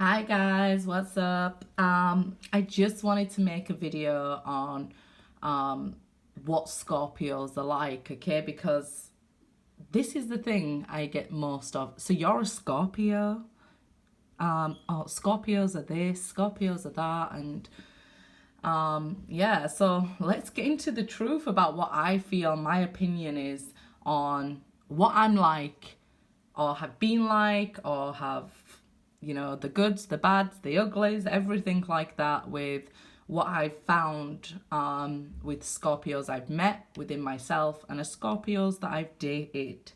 Hi guys, what's up? I just wanted to make a video on what Scorpios are like, okay? Because this is the thing I get most of. So you're a Scorpio. Oh, Scorpios are this, Scorpios are that, and yeah. So let's get into the truth about what I feel my opinion is on what I'm like, or have been like, or have, the goods, the bads, the uglies, everything like that, with what I've found with Scorpios I've met within myself and a Scorpios that I've dated.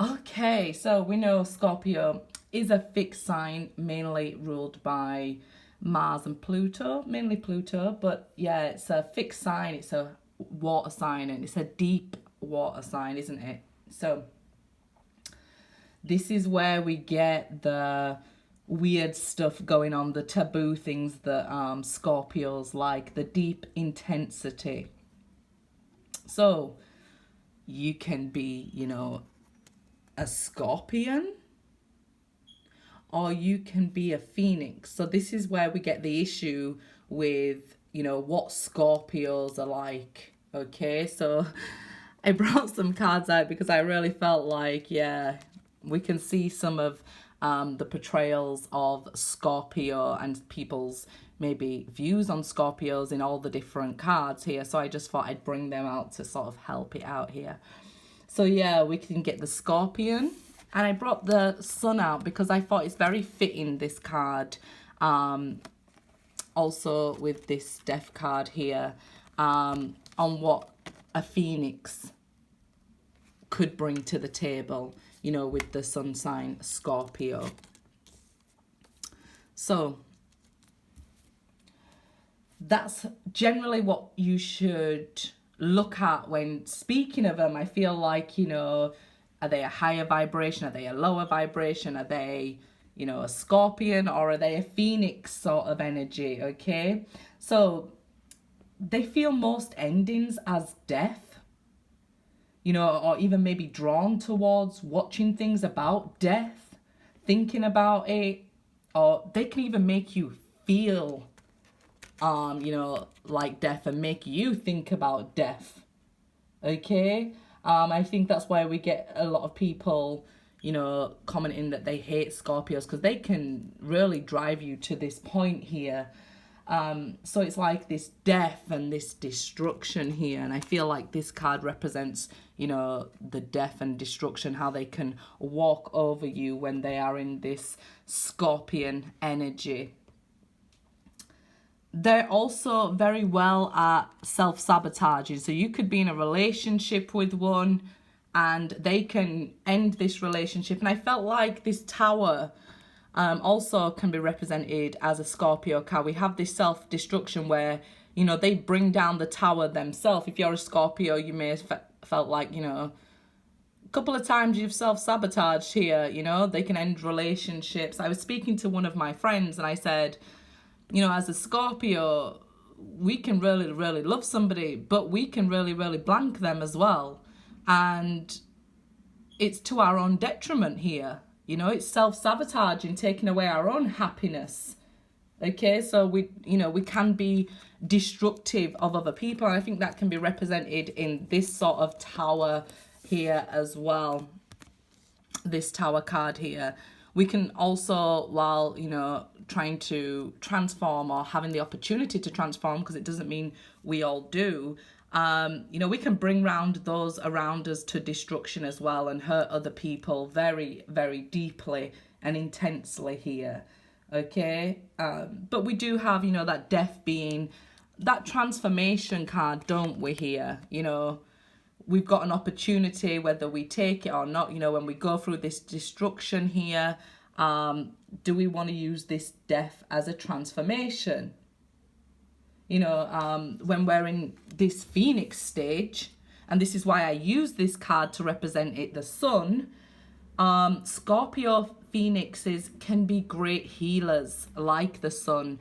Okay, so we know Scorpio is a fixed sign, mainly ruled by Mars and Pluto, mainly Pluto, but yeah, it's a fixed sign, it's a water sign, and it's a deep water sign, isn't it? So this is where we get the weird stuff going on, the taboo things that Scorpios like, the deep intensity. So you can be, a scorpion, or you can be a phoenix. So this is where we get the issue with, what Scorpios are like. Okay, so I brought some cards out because I really felt like, yeah, we can see some of the portrayals of Scorpio and people's maybe views on Scorpios in all the different cards here. So I just thought I'd bring them out to sort of help it out here. So yeah, we can get the Scorpion. And I brought the Sun out because I thought it's very fitting, this card. Also with this Death card here, on what a Phoenix could bring to the table, with the sun sign Scorpio. So that's generally what you should look at when speaking of them. I feel like, are they a higher vibration? Are they a lower vibration? Are they, a scorpion, or are they a phoenix sort of energy? Okay. So they feel most endings as death, or even maybe drawn towards watching things about death, thinking about it, or they can even make you feel, like death, and make you think about death. Okay? I think that's why we get a lot of people, commenting that they hate Scorpios, because they can really drive you to this point here. So it's like this death and this destruction here. And I feel like this card represents, the death and destruction, how they can walk over you when they are in this Scorpion energy. They're also very well at self-sabotaging. So you could be in a relationship with one and they can end this relationship. And I felt like this Tower also can be represented as a Scorpio card. We have this self-destruction where, they bring down the Tower themselves. If you're a Scorpio, you may have felt like, a couple of times you've self-sabotaged here, they can end relationships. I was speaking to one of my friends and I said, as a Scorpio, we can really, really love somebody, but we can really, really blank them as well. And it's to our own detriment here. It's self-sabotaging, taking away our own happiness. Okay, so we can be destructive of other people. And I think that can be represented in this sort of Tower here as well. This Tower card here. We can also, while, trying to transform or having the opportunity to transform, because it doesn't mean we all do, we can bring round those around us to destruction as well and hurt other people very, very deeply and intensely here. Okay, but we do have, that death being that transformation card, don't we, here? We've got an opportunity, whether we take it or not, when we go through this destruction here, do we want to use this death as a transformation? When we're in this Phoenix stage, and this is why I use this card to represent it, the Sun, Scorpio Phoenixes can be great healers, like the Sun.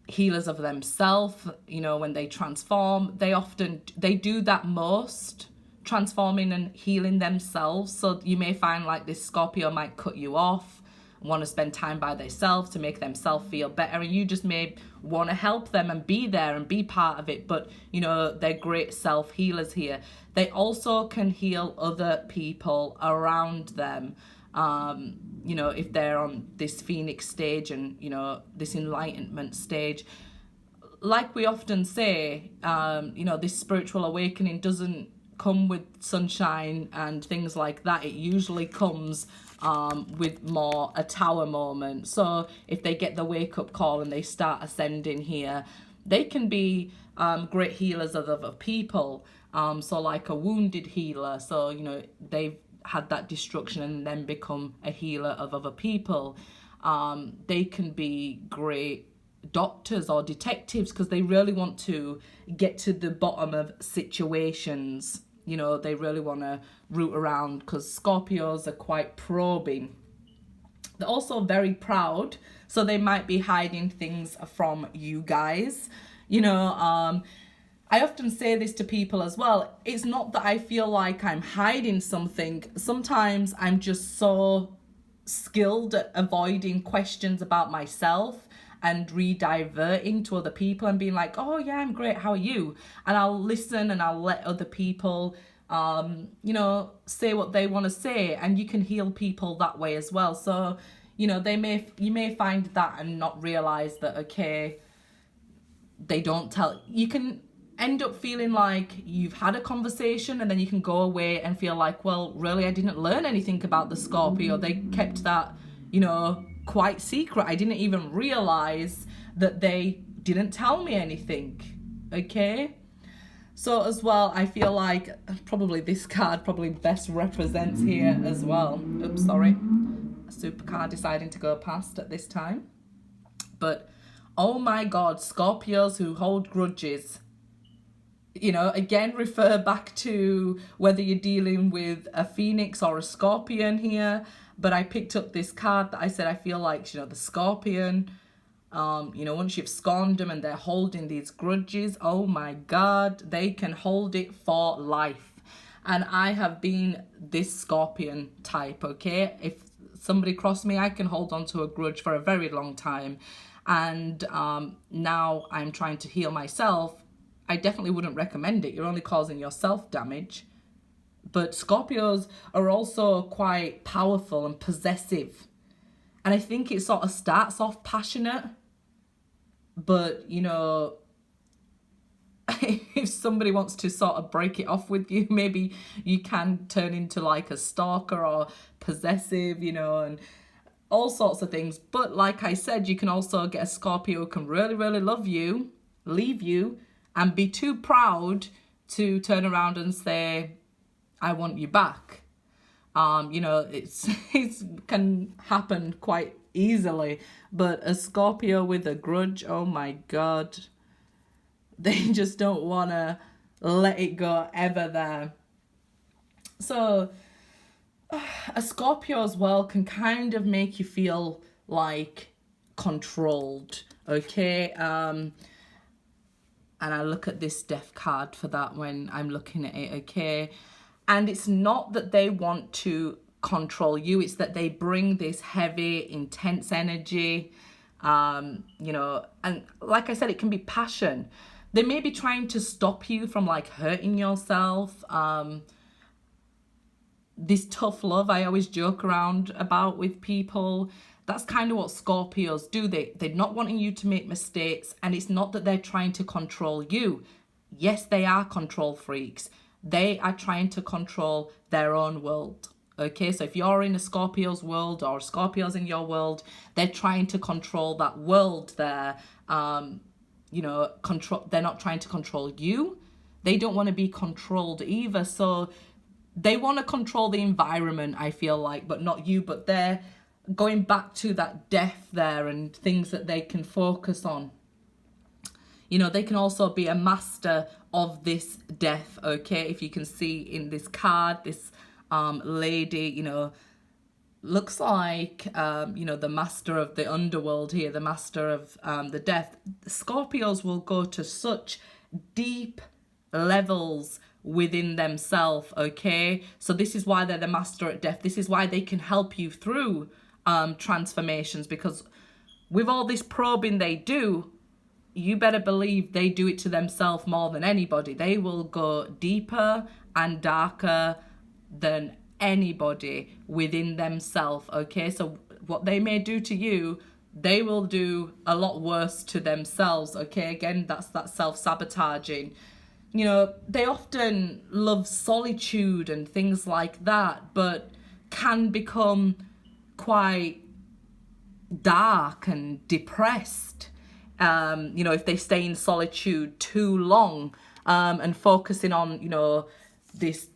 Healers of themselves, when they transform, they do that most transforming and healing themselves. So you may find like this Scorpio might cut you off, want to spend time by themselves to make themselves feel better, and you just may want to help them and be there and be part of it. But you know, they're great self healers here. They also can heal other people around them, you know, if they're on this Phoenix stage and, you know, this enlightenment stage. Like we often say, you know, this spiritual awakening doesn't come with sunshine and things like that. It usually comes with more a tower moment. So if they get the wake up call and they start ascending here, they can be great healers of other people. So like a wounded healer. So, you know, they've had that destruction and then become a healer of other people. They can be great doctors or detectives because they really want to get to the bottom of situations. You know, they really want to root around because Scorpios are quite probing. They're also very proud, so they might be hiding things from you guys. You know, I often say this to people as well. It's not that I feel like I'm hiding something. Sometimes I'm just so skilled at avoiding questions about myself and re-diverting to other people and being like, oh yeah, I'm great, how are you? And I'll listen and I'll let other people, you know, say what they want to say, and you can heal people that way as well. So, you know, you may find that and not realize that, okay, they don't tell. You can end up feeling like you've had a conversation and then you can go away and feel like, well, really, I didn't learn anything about the Scorpio. They kept that, you know, quite secret. I didn't even realize that they didn't tell me anything. Okay, so as well, I feel like probably this card probably best represents here as well. Oops, sorry, a super card deciding to go past at this time. But oh my god, Scorpios who hold grudges, you know, again, refer back to whether you're dealing with a Phoenix or a Scorpion here. But I picked up this card that I said I feel like, you know, the Scorpion, you know, once you've scorned them and they're holding these grudges, oh my God, they can hold it for life. And I have been this Scorpion type, okay? If somebody crossed me, I can hold on to a grudge for a very long time. And now I'm trying to heal myself. I definitely wouldn't recommend it. You're only causing yourself damage. But Scorpios are also quite powerful and possessive. And I think it sort of starts off passionate. But, you know, if somebody wants to sort of break it off with you, maybe you can turn into like a stalker or possessive, you know, and all sorts of things. But like I said, you can also get a Scorpio who can really, really love you, leave you, and be too proud to turn around and say, I want you back. You know, it can happen quite easily. But a Scorpio with a grudge, oh my God, they just don't want to let it go ever there. So a Scorpio as well can kind of make you feel like controlled, okay? And I look at this death card for that when I'm looking at it, okay? And it's not that they want to control you, it's that they bring this heavy, intense energy, you know, and like I said, it can be passion. They may be trying to stop you from like hurting yourself. This tough love I always joke around about with people, that's kind of what Scorpios do. They're not wanting you to make mistakes, and it's not that they're trying to control you. Yes, they are control freaks. They are trying to control their own world. Okay, so if you're in a Scorpio's world or Scorpios in your world, they're trying to control that world there. You know, they're not trying to control you. They don't want to be controlled either. So they want to control the environment, I feel like, but not you. But they're going back to that death there and things that they can focus on. You know, they can also be a master of this death, okay? If you can see in this card, this lady, you know, looks like, you know, the master of the underworld here, the master of the death. Scorpios will go to such deep levels within themselves, okay? So this is why they're the master at death. This is why they can help you through transformations, because with all this probing they do, you better believe they do it to themselves more than anybody. They will go deeper and darker than anybody within themselves, okay? So what they may do to you, they will do a lot worse to themselves, okay? Again, that's that self-sabotaging. You know, they often love solitude and things like that, but can become quite dark and depressed, you know, if they stay in solitude too long, and focusing on, you know, this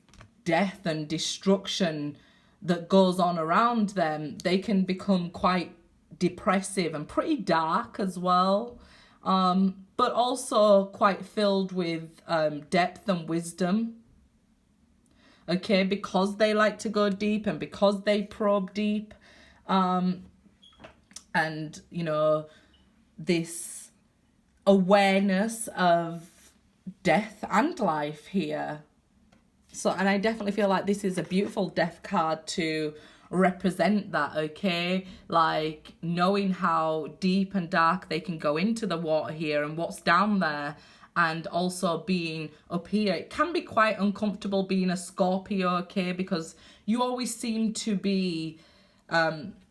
death and destruction that goes on around them. They can become quite depressive and pretty dark as well, but also quite filled with depth and wisdom, okay, because they like to go deep and because they probe deep, and, you know, this awareness of death and life here. So, and I definitely feel like this is a beautiful death card to represent that, okay? Like knowing how deep and dark they can go into the water here and what's down there, and also being up here. It can be quite uncomfortable being a Scorpio, okay? Because you always seem to be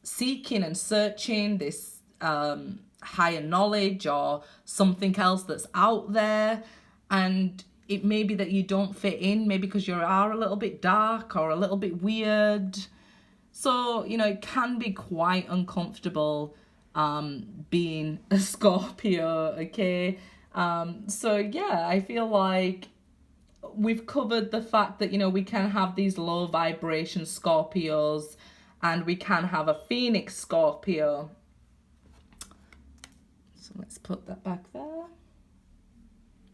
seeking and searching this higher knowledge or something else that's out there, and it may be that you don't fit in, maybe because you are a little bit dark or a little bit weird. So, you know, it can be quite uncomfortable being a Scorpio, okay? So, yeah, I feel like we've covered the fact that, you know, we can have these low vibration Scorpios and we can have a Phoenix Scorpio. So let's put that back there.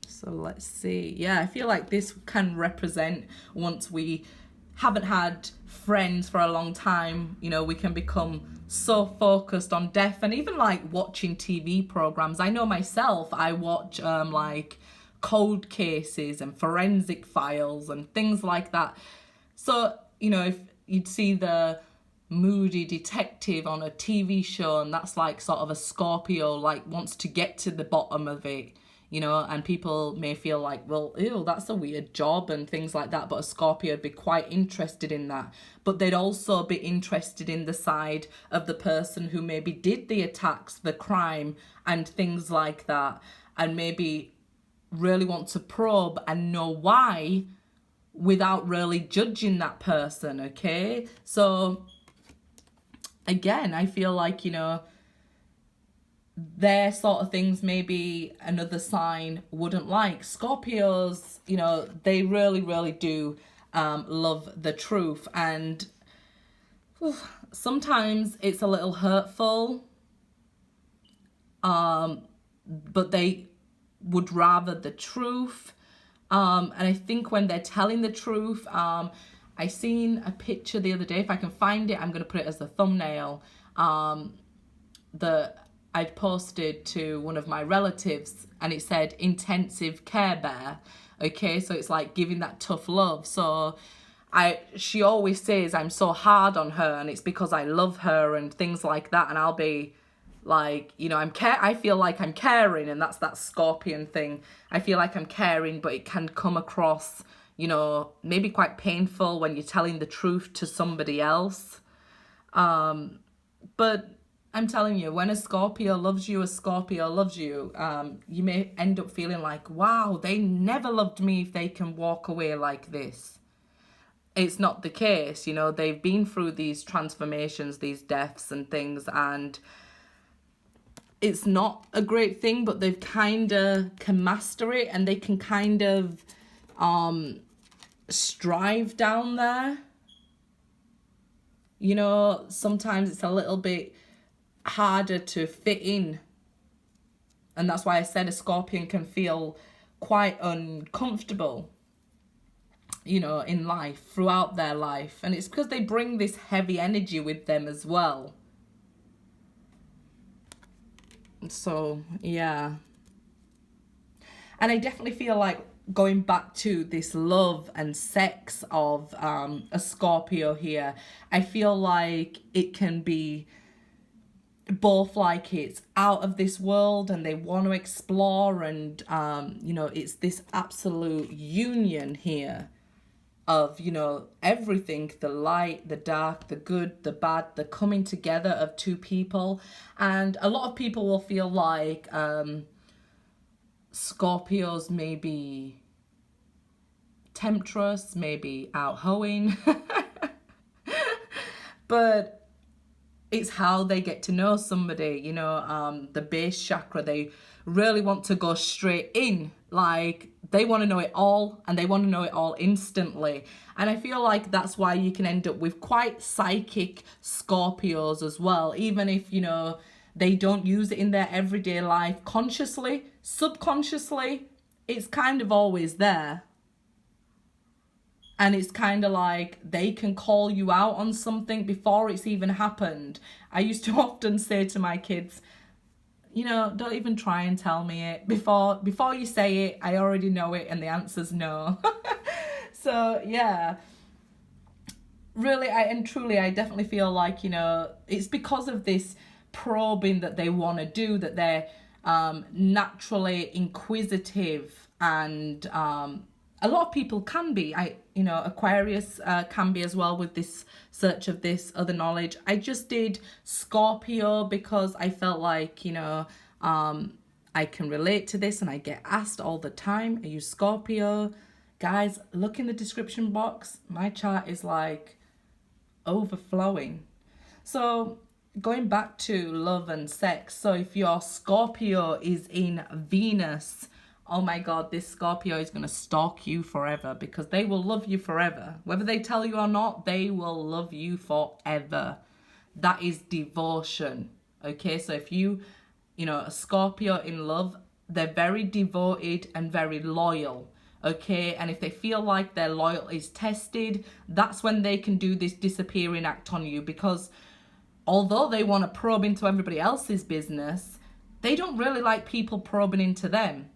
So let's see. Yeah, I feel like this can represent once we haven't had friends for a long time, you know, we can become so focused on death, and even like watching TV programs. I know myself, I watch like cold cases and forensic files and things like that. So, you know, if you'd see the moody detective on a TV show and that's like sort of a Scorpio, like wants to get to the bottom of it, you know, and people may feel like, well, ew, that's a weird job and things like that, but a Scorpio would be quite interested in that. But they'd also be interested in the side of the person who maybe did the attacks, the crime and things like that, and maybe really want to probe and know why without really judging that person, okay? So again, I feel like, you know, their sort of things maybe another sign wouldn't like. Scorpios, you know, they really, really do love the truth, and sometimes it's a little hurtful, but they would rather the truth. And I think when they're telling the truth, I seen a picture the other day, if I can find it, I'm going to put it as the thumbnail, that I'd posted to one of my relatives, and it said intensive care bear, okay? So it's like giving that tough love. So she always says I'm so hard on her and it's because I love her and things like that, and I'll be like, you know, I feel like I'm caring, and that's that Scorpion thing. I feel like I'm caring, but it can come across, you know, maybe quite painful when you're telling the truth to somebody else. But I'm telling you, when a Scorpio loves you, you may end up feeling like, wow, they never loved me if they can walk away like this. It's not the case, you know, they've been through these transformations, these deaths and things, and it's not a great thing, but they've kind of can master it, and they can kind of strive down there. You know, sometimes it's a little bit harder to fit in, and that's why I said a Scorpion can feel quite uncomfortable, you know, in life, throughout their life, and it's because they bring this heavy energy with them as well. So yeah, and I definitely feel like going back to this love and sex of a Scorpio here, I feel like it can be both like it's out of this world and they want to explore, and you know, it's this absolute union here of, you know, everything, the light, the dark, the good, the bad, the coming together of two people. And a lot of people will feel like Scorpios may be temptress, maybe outgoing, but it's how they get to know somebody, you know. The base chakra, they really want to go straight in, like they want to know it all, and they want to know it all instantly. And I feel like that's why you can end up with quite psychic Scorpios as well, even if, you know, they don't use it in their everyday life consciously, subconsciously, it's kind of always there. And it's kind of like they can call you out on something before it's even happened. I used to often say to my kids, you know, don't even try and tell me it. Before you say it, I already know it, and the answer's no. So, yeah. Really, I definitely feel like, you know, it's because of this probing that they want to do, that they're naturally inquisitive, and a lot of people can be. You know, Aquarius can be as well with this search of this other knowledge. I just did Scorpio because I felt like, you know, I can relate to this, and I get asked all the time, are you Scorpio? Guys, look in the description box. My chart is like overflowing. So going back to love and sex, so if your Scorpio is in Venus, oh my God, this Scorpio is going to stalk you forever, because they will love you forever. Whether they tell you or not, they will love you forever. That is devotion. Okay, so if you know, a Scorpio in love, they're very devoted and very loyal. Okay, and if they feel like their loyalty is tested, that's when they can do this disappearing act on you, because although they want to probe into everybody else's business, they don't really like people probing into them.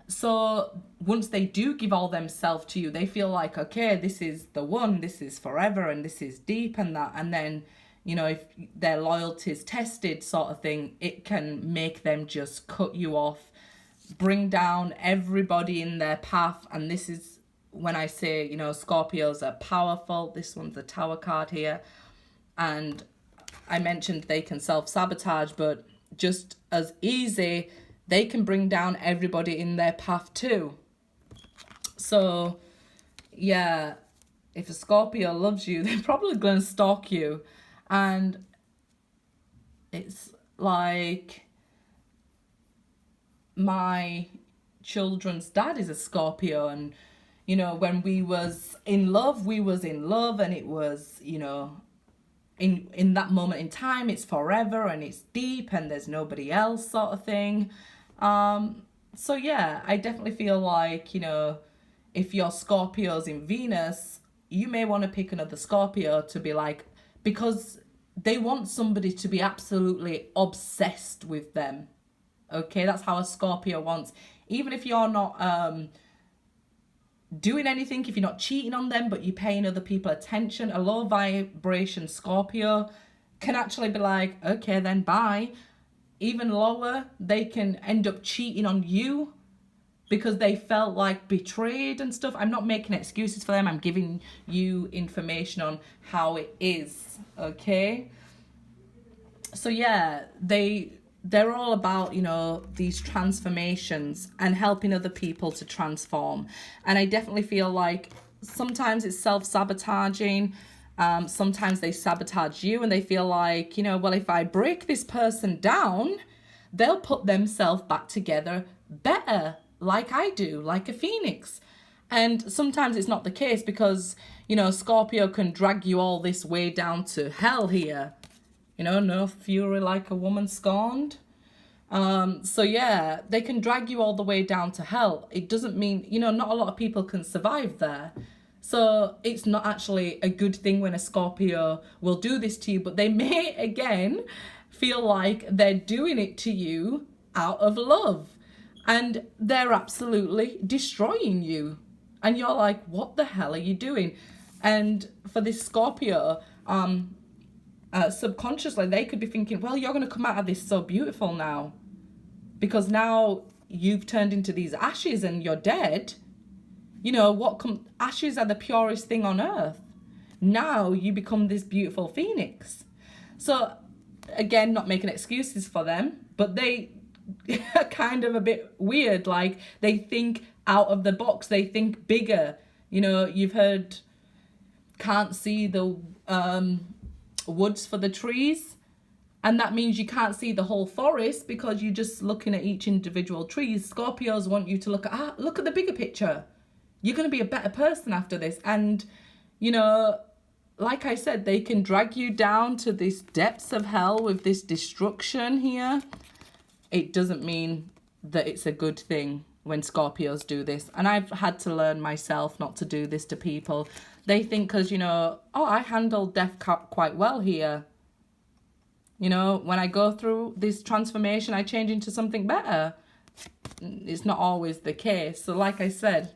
So once they do give all themselves to you, they feel like, okay, this is the one, this is forever, and this is deep and that. And then, you know, if their loyalty is tested sort of thing, it can make them just cut you off, bring down everybody in their path. And this is when I say, you know, Scorpios are powerful. This one's the Tower card here. And I mentioned they can self-sabotage, but just as easy, they can bring down everybody in their path too. So, yeah, if a Scorpio loves you, they're probably going to stalk you. And it's like, my children's dad is a Scorpio, and, you know, when we was in love, and it was, you know, in that moment in time, it's forever and it's deep and there's nobody else sort of thing. So yeah, I definitely feel like, you know, if your Scorpio's in Venus, you may want to pick another Scorpio to be like, because they want somebody to be absolutely obsessed with them. Okay, that's how a Scorpio wants. Even if you're not doing anything, if you're not cheating on them, but you're paying other people attention, a low vibration Scorpio can actually be like, okay, then bye. Even lower, they can end up cheating on you because they felt like betrayed and stuff. I'm not making excuses for them. I'm giving you information on how it is, okay? So yeah, they're all about, you know, these transformations and helping other people to transform. And I definitely feel like sometimes it's self-sabotaging. Sometimes they sabotage you, and they feel like, you know, well, if I break this person down, they'll put themselves back together better, like I do, like a phoenix. And sometimes it's not the case, because, you know, Scorpio can drag you all this way down to hell here. You know, no fury like a woman scorned. So yeah, they can drag you all the way down to hell. It doesn't mean, you know, not a lot of people can survive there. So it's not actually a good thing when a Scorpio will do this to you, but they may, again, feel like they're doing it to you out of love. and they're absolutely destroying you. And you're like, what the hell are you doing? And for this Scorpio, subconsciously, they could be thinking, well, you're going to come out of this so beautiful now. Because now you've turned into these ashes and you're dead. You know, ashes are the purest thing on earth. Now you become this beautiful phoenix. So, again, not making excuses for them, but they are kind of a bit weird. Like, they think out of the box, they think bigger. You know, you've heard, can't see the woods for the trees. And that means you can't see the whole forest because you're just looking at each individual tree. Scorpios want you to look at the bigger picture. You're going to be a better person after this. And, you know, like I said, they can drag you down to these depths of hell with this destruction here. It doesn't mean that it's a good thing when Scorpios do this. And I've had to learn myself not to do this to people. They think because, you know, oh, I handled death quite well here. You know, when I go through this transformation, I change into something better. It's not always the case. So like I said,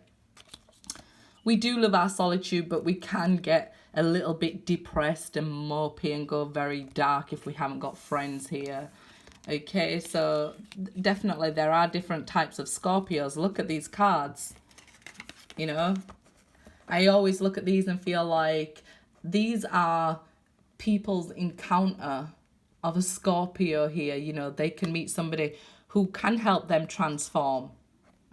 we do love our solitude, but we can get a little bit depressed and mopey and go very dark if we haven't got friends here. Okay, so definitely there are different types of Scorpios. Look at these cards. You know, I always look at these and feel like these are people's encounter of a Scorpio here. You know, they can meet somebody who can help them transform,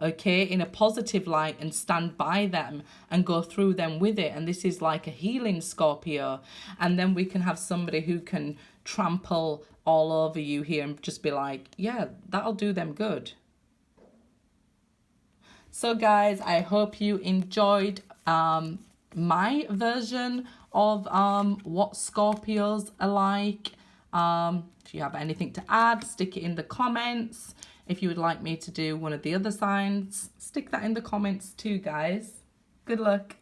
okay, in a positive light and stand by them and go through them with it. And this is like a healing Scorpio. And then we can have somebody who can trample all over you here and just be like, yeah, that'll do them good. So guys, I hope you enjoyed my version of what Scorpios are like. If you have anything to add, stick it in the comments. If you would like me to do one of the other signs, stick that in the comments too, guys. Good luck.